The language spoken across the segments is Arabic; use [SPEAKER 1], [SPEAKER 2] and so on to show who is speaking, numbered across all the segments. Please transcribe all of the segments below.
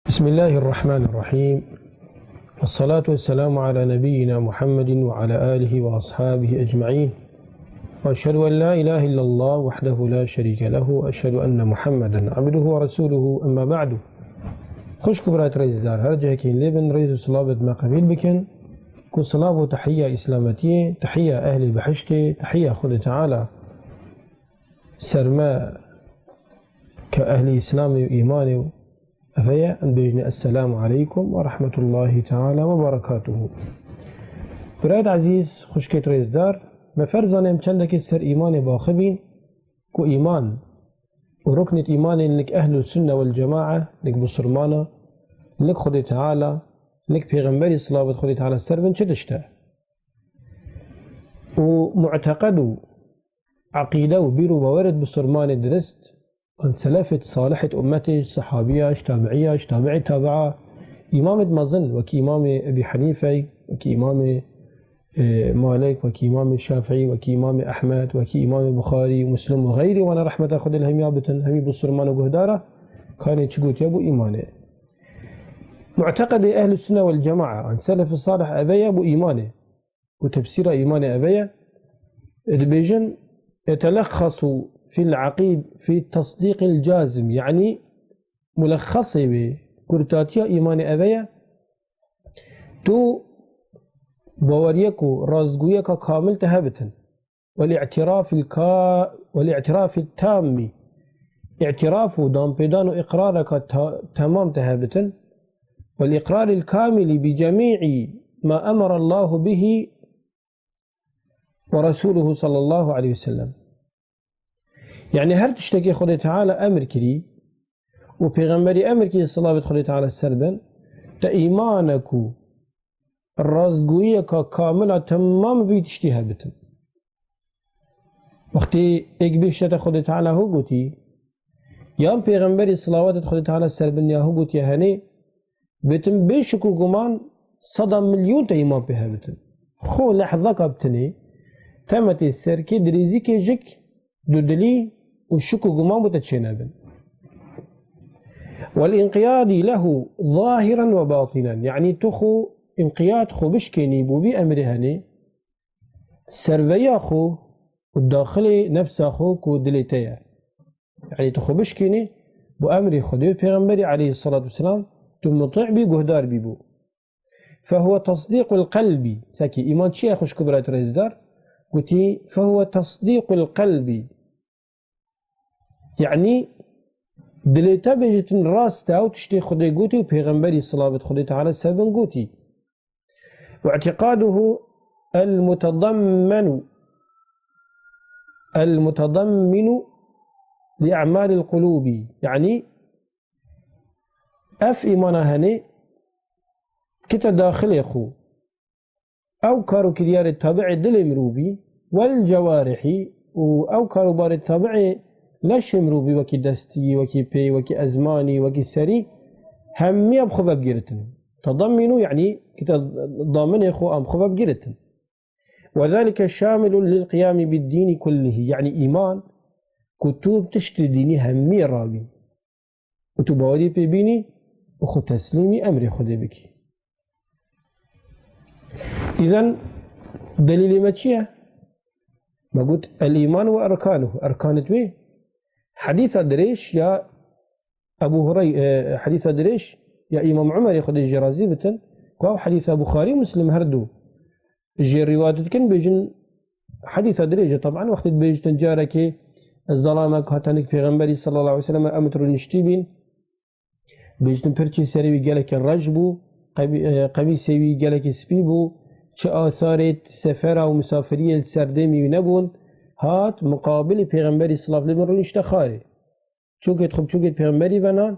[SPEAKER 1] بسم الله الرحمن الرحيم، والصلاة والسلام على نبينا محمد وعلى آله وأصحابه أجمعين، وأشهد أن لا إله إلا الله وحده لا شريك له، وأشهد أن محمدا عبده ورسوله. أما بعد. خوش كبرات رئيس دار هرجه كين لبن رئيس صلابة ما قبيل بكن كل صلابة تحية إسلامتية، تحية أهل بحشته، تحية خد تعالى سرماء كأهل إسلام وإيمان أفيا أن بيجني السلام عليكم ورحمة الله تعالى وبركاته. براد عزيز خوش كيت رئيس دار مفرزانم چندك سر إيمان باخبين كو إيمان وركنة إيمان لك أهل السنة والجماعة لك بصرمانة لك خد تعالى لك بيغمبري صلابة خد تعالى السربن شدشتا ومعتقد عقيدة وبيرو بورد بصرمان درست عن سلفة صالحة أمته صحابية تابعية تابعي تابعة إمام مازن وكي إمام أبي حنيفة وكي إمام مالك وكي إمام الشافعي وكي إمام أحمد وكي إمام البخاري ومسلم وغيره، وأنا رحمة أخذ الهمية بتن همي بصرمان وقهدارة كان يتشقوت يابو إيمانه. معتقد أهل السنة والجماعة عن سلف الصالح أبي أبو إيمانه وتفسير إيمان أبي البيجن يتلخص في العقيد في التصديق الجازم، يعني ملخصة بكرتاتيا إيمان أبيا تو باوريكو رازقويكا كامل تهبتن، والاعتراف التام اعتراف دام بيدان وإقرارك تمام تهبتن، والإقرار الكامل بجميع ما أمر الله به ورسوله صلى الله عليه وسلم. يعني هر تشتكي خده تعالى أمر كري وبيغمبري أمر كري الصلاة خده تعالى السردن تا إيمانك الرازقوية كاملة تمام بيتشتيها بتن. وقتي إقبشت خده تعالى هو قوتي يام بيغمبري الصلاة خده تعالى السردن يا هو قوتي هني بتن بيشكو قمان 100 مليون تا إيمان بها بتن. خو لحظة بتني تمتي السركي دريزي كي جك دودلي والشكو قمان متتشنابا، والانقياد له ظاهرا وباطنا، يعني تخو انقياد خو بشكيني بو بي أمرهني سرفيا خو والداخلي نفسه خو كو دليتيا، يعني تخو بشكيني بو أمري خديو پیغمبري عليه الصلاة والسلام ثم مطيع بي قهدار بي بو، فهو تصديق القلب. ساكي إيمان شيء خوش كبرات رزدار قلتي فهو تصديق القلب، يعني دليتا بيجتن راس تاو تشتي خدي قوتي وبيغمبري صلابة خدي تعالى سبن قوتي، واعتقاده المتضمن لأعمال القلوب، يعني أف إيمانا هني كتا داخل يخو أو كارو كديار التابع دل مروبي والجوارحي أو كارو بار التابع لاش مروبي وكي دستي وكي بي وكي أزماني وكي سري همي أب خباب جيرتن. تضمنوا يعني كتا ضامن يخو أم خباب جيرتن، وذلك شامل للقيام بالدين كله، يعني إيمان كتب تشتري ديني همي رابي وتباوري بيبيني وخو تسليمي أمري خدي بكي. إذن دليل ما تشيه ما قلت الإيمان وأركانه، أركان توي حديث دريش يا أبو هريرة، حديث دريش يا إمام عمر ياخذ الجرازي بتن كاو حديث بخاري مسلم هردو جي روايات كان بيجن حديث دريج طبعا وقت بيجن تنجارك الظلامك هاتنك في غنبري صلى الله عليه وسلم أمتر نشتيبين بيجن برشي سري قالك الرجبو قميصي قالك سبيبو شا آثارت سفرة ومسافرية السردمي نبون هات مقابل پیغمبری صلی الله علیه و آله اشتخاره چوكت خب چوكت پیغمبری بنان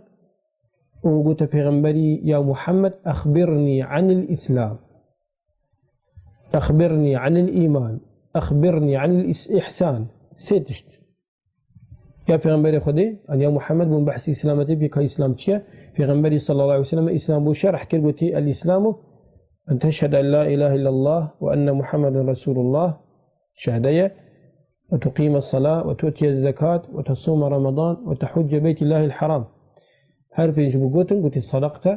[SPEAKER 1] وقلت پیغمبری يا محمد أخبرني عن الإسلام، أخبرني عن الإيمان، أخبرني عن الإحسان. سيتشت يا پیغمبری خدي أن يا محمد من بحث إسلامتي بك إسلام تشيا پیغمبری صلى الله عليه وسلم إسلام بشرح كربتي الإسلام أن تشهد أن لا إله إلا الله وأن محمد رسول الله شهدية، وتقيم الصلاة وتؤتي الزكاة وتصوم رمضان وتحج بيت الله الحرام. هر پێنج بوو گوتن گوتی صدقتە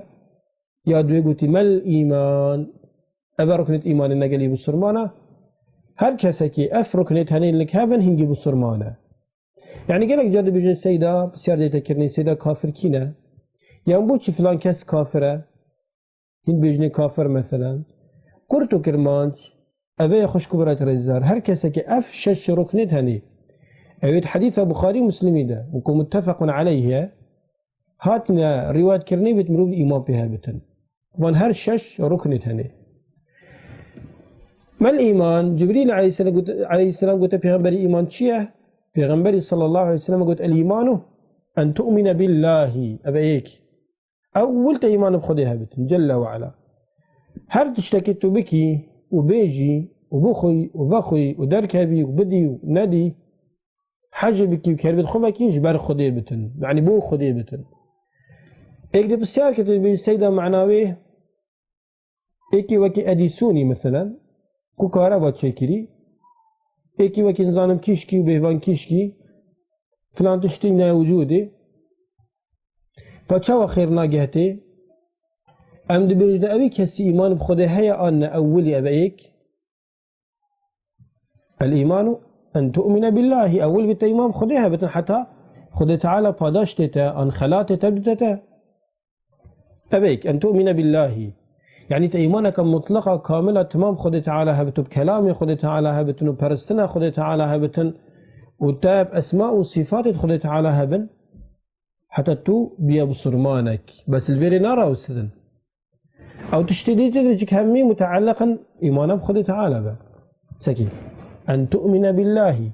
[SPEAKER 1] یا دوێ گوتی مەل ئیمان ئەبە ڕوکنێت ئیمانی نەگەلی بسرمانە هەر کەسێکی ئەف ڕوکنێت هەنێن لەک هەبن هینگی بسرمانە یعنی گەلێک جار دەبێژن سەیدا پرسیار دێتەکردنی سەیدا کافر کینە یان بۆچی فلان کەس کافرە هین بێژنێ کافر مەسەلەن کورت و کرمانج ئەبەیە خوشک بڕێت ڕێزدار هەر کەسێکی ئەف شەش ڕوکنێت هەنێ ئەوێت حەدیثە بوخاری مسلمیدا وەکو متفق عەلەیه هاتنە ڕیواتکردنی بێت مرۆڤ ئیمان پێ هەبێتن وان هەر شەش ڕوکنێت هەنێ ما الإيمان جبريل عليه السلام قلت پیغمبر إيمان چیه پیغمبر صلى الله عليه وسلم قلت الإيمان أن تؤمن بالله أبيك أول إيمان بخديها بت جل وعلا هر تشتكيت بكي وبيجي وبخي وبخي ودركبي وبدي وندي حاجة بكي وكربت خبكي جبر خدي بتن يعني بو خدي بتن إيك دي بسيار كتب بي سيدة معناويه إيكي وكي أديسوني مثلا کو کارا با چکری ایکی وکی نظانم کیشکی و بهوان کیشکی فلان تشتی نه وجوده پچه و خیر ناگهته ام دی بریده اوی کسی ایمان بخوده هیا آن اولی ابایک الایمان ان تؤمن بالله اول بیت ایمان بخوده ها بتن حتی خود تعالی پاداشته تا ان خلات تبدته تا ابایک ان تؤمن بالله يعني إيمانك مطلقة كاملة تمام خد تعالى هبتو بكلامي خد تعالى هبتن وبرستنا خد تعالى هبتن وتاب أسماء وصفات خد تعالى هبن حتى تو بيا بصرمانك بس الفيري نارا وسدن أو تشتدي تدرجك همي متعلقا إيمانا بخد تعالى با سكين أن تؤمن بالله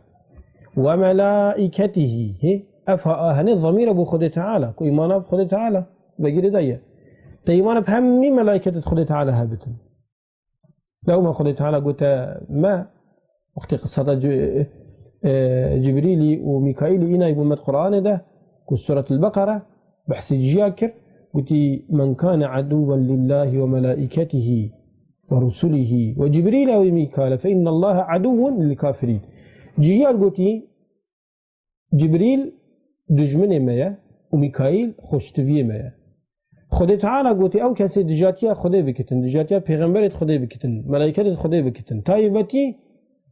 [SPEAKER 1] وملائكته أفهاني الضمير أبو خد تعالى كو إيمانا بخد تعالى بقير دايا تيمان بهمي ملائكة خد تعالى هابتن لو ما خد تعالى قلت ما وقت قصة جبريلي وميكائيل إنا يقول القرآن ده قلت سورة البقرة بحث جاكر قلت من كان عدوا لله وملائكته ورسله وجبريل وميكائيل فإن الله عدو للكافرين جيال قلت جبريل دجمن مايا وميكائيل خوشتوية مايا خود تعالى قلت أو كسي دجاتيا خدي بكتن دجاتيا پیغمبرت خدي بكتن ملائكة خدي بكتن تايبتي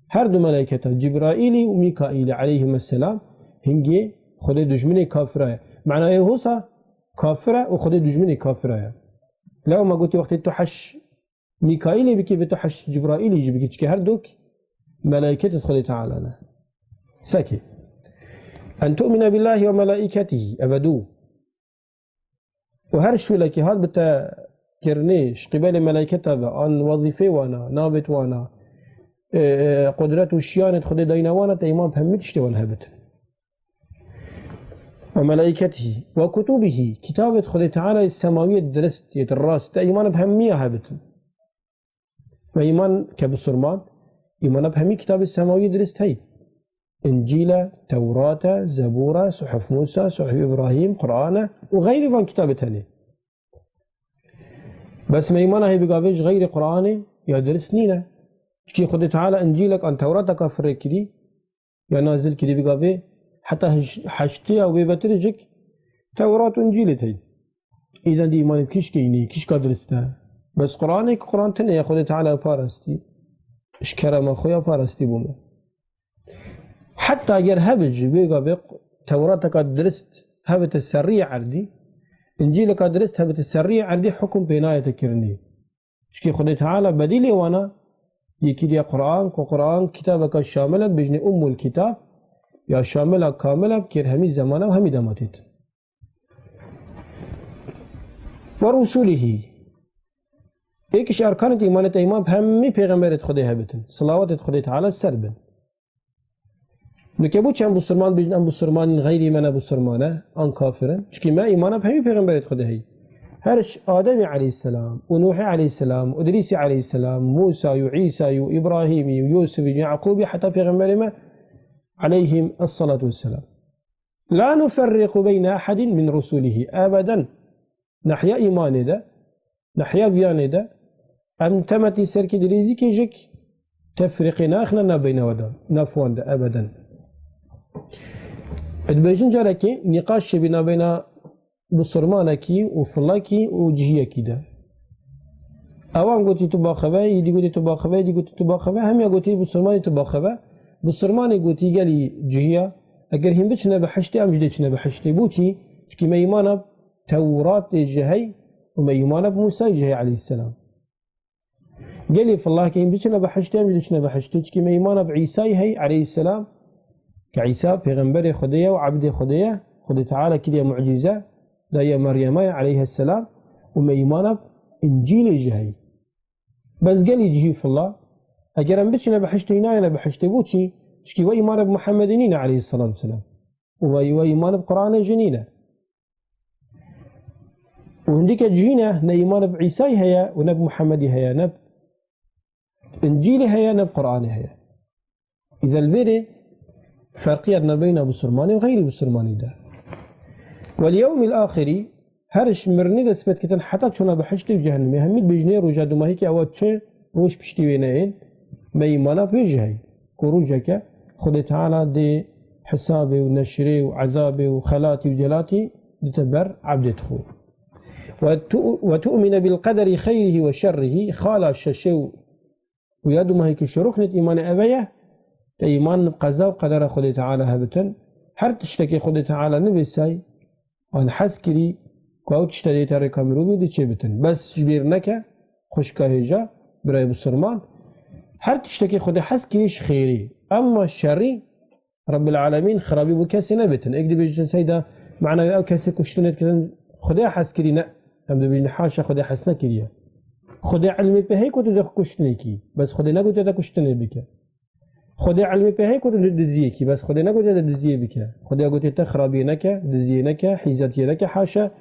[SPEAKER 1] هر دو ملائكة جبرائيل وميكائيل عليهم السلام هنجي خدي دجمني كافرة معناه هوسا كافرة وخدي دجمني كافرة لو ما قلت وقت تحش ميكائيل بكي بتحش جبرائيل يجي بكي هر دوك ملائكة خدي تعالى سكي أن تؤمن بالله وملائكته أبدو وهر شو لك هاد بتا كرنيش قبل ملائكته عن وظيفة وانا نابت وانا قدرات وشيانة خد دينا وانا تيمان بهمتش تولها بت وملائكته وكتبه كتابة خد تعالى السماوية درست يتراس تيمان بهمية هبت وإيمان كبصرمان إيمان بهمي كتاب السماوية درست هي إنجيل توراة زبورة صحف موسى صحف إبراهيم قرآن وغير من كتاب تاني بس ما إيمانه بقابيش غير قرآن يدرس نينا كي خد تعالى إنجيلك أن توراة كفر كدي يا نازل كدي بقابي حتى حشتيها وبيبترجك توراة وإنجيل تي إذا دي إيمان كيش كيني كيش كدرسته بس قرآنك قرآن تاني يا خد تعالى بارستي إشكرا ما خويا بارستي بومه حتى اگر هبج بيقى بيق توراتك درست هبت السريع عردي انجيلك درست هبت السريع عردي حكم بناية كرني شكي خدي تعالى بديلي وانا يكيد يا قرآن وقرآن كتابك الشاملة بجني الكتاب يا شاملة كاملة بكير همي زمانة وهمي دماتت ورسوله ايكش اركانت ايمانة ايمان بهمي پیغمبرت خدي هبتن صلاوات خدي تعالى السربن نکه بود چند بسرمان بیشتر ام بسرمان غیری من بسرمانه آن کافرن چون ما ایمانم همی پیغمبرت خدا هی هرش آدم علیه السلام و نوح علیه السلام و ادریس علیه السلام موسى و عیسی و ابراهیم و یوسف و یعقوب حتى پیغمبر ما عليهم الصلاة والسلام لا نفرق بين أحد من رسوله أبدا نحيا إيمان ده نحيا بيان ده أم تمتي سرك دريزي كيجك تفرقنا أخنا بين ودان نفوان ده أبدا ادبيجن جاركي نقاش بينا بين بسرمانكي وفلاكي وجهيكي ده اوان قلتي تباخبه يدي قلتي تباخبه يدي قلتي تباخبه هم يا قلتي بسرماني تباخبه بسرماني قلتي قالي جهية اگر هم بچنا بحشتي ام جديچنا بحشتي بوتي كي ما ايمانا توراة جهي وما ايمانا بموسى جهي عليه السلام قالي فالله كي بچنا بحشتي ام جديچنا بحشتي كي ما ايمانا بعيسى هي عليه السلام كعيسى پیغمبر خديه وعبد خديه خدي تعالى كده معجزة لا يا مريم عليه السلام وما ايمانا انجيل جهي بس قال يجي في الله اجرم بچنا بحشتي هنا بحشتي بوتي شكي وايمان بمحمدين عليه الصلاه والسلام وايمان بقران جنينه وهنديك جينا نيمان بعيسى هيا ونب محمد هيا نب انجيل هيا نب قران هيا اذا الفيري فرقية ما بين بسرماني وغير بسرماني ده واليوم الاخر هرش مرني دسبت كتن حتى شونا بحشتي جهنم هميد بجني رجاد ما هيك اوات شي روش بشتي وينين ما ايمانا بيجهي كروجك خد تعالى دي حسابي ونشري وعذابي وخلاتي وجلاتي دتبر عبد تخو وتؤمن بالقدر خيره وشره خالا الششو ويادو ما هيك شروخنة ايمان ابيه ايمان بقضاء وقدر خد تعالى هبتن هر تشتكي خد تعالى نبيساي وان حسكري كاو تشتري تاري كاميرو بيدي چه بتن بس جبير نكا خوشكا هجا براي بسرمان هر تشتكي خد حسكريش خيري اما الشري رب العالمين خرابي بكاسي نبتن اقدي بيجن سيدا معنا او كاسي كشتنت كذا خدي حسكري نا هم بيجن حاشا خدي حسنا كريا خدي علمي بهي كنت دخ كشتنيكي بس خدي نقول تدا كشتني بك خدي علمي بهي كنت دزيكي بس خدي نقول تدا دزي بك خدي اقول تدا خرابي نكا دزي نكا حيزاتي نكا حاشا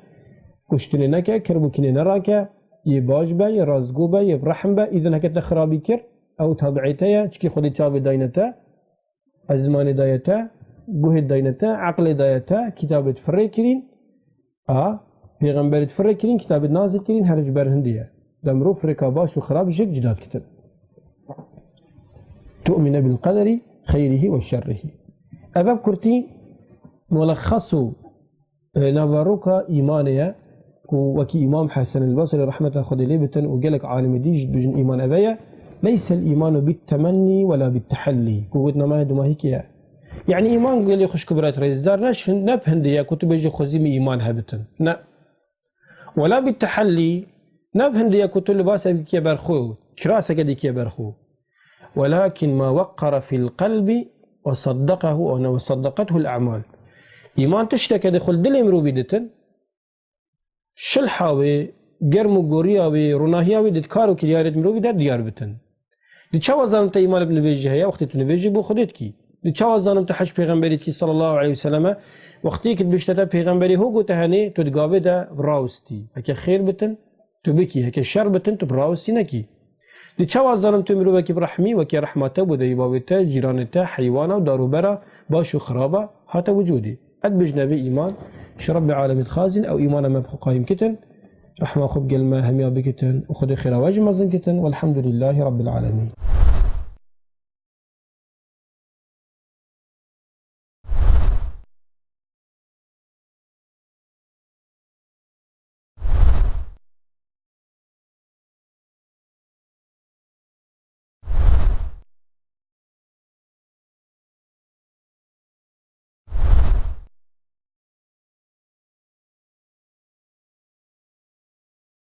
[SPEAKER 1] كشتني نكا كربوكني نراكا يباج با يرازقو با يبرحم با اذا هكا خرابي كر او تابعيتها تشكي خدي تشابي داينتا ازمان دايتا جهد داينتا عقل دايتا كتاب تفريكرين پیغمبر تفريكرين كتاب نازل كرين هرج برهندية دمرو فريكا باش وخراب جد جداد كتب تؤمن بالقدر خيره وشره أباب كرتي ملخصو نافاروكا إيمانيا وكي إمام حسن البصري رحمة خد ليبتن وقالك عالم ديج بجن إيمان أبايا ليس الإيمان بالتمني ولا بالتحلي قوتنا ما يدو ما هيك يعني إيمان قال لي خش كبرات رئيس دار نش نبهند يا كتب يجي خزيمي إيمان هبتن لا ولا بالتحلي نبهند يا كتب لباس بكي برخو كراسة قد كي برخو ولكن ما وقر في القلب وصدقه أو وصدقته الأعمال إيمان تشتكى دخل دل امرو بدتن شلحاوي گرم و گوریاوی روناهیاوی دید کارو که دیارت مروی در دیار بتن دید چه وزانم تا ایمان ابن بیجی هیا وقتی تو نبیجی بو خودت کی دید چه وزانم تا حج پیغمبریت کی صلی الله علیه وسلم وقتی که بشتتا پیغمبری هو گو تهنی تو دگاوه دا براوستی هکه خیر بتن تو بکی هکه شر بتن تو براوستی نکی دید چه وزانم تو مروی کی برحمی وکی رحمته بوده ایباویتا جیرانتا حیوانا و داروبرا باشو خرابا هاتا وجودی اد بجنبی ایمان شرب عالم الخازن او ایمان مبخو قایم کتن رحمة خب قل ما هم يابكتن وخذ خير واجب مزن كتن والحمد لله رب العالمين.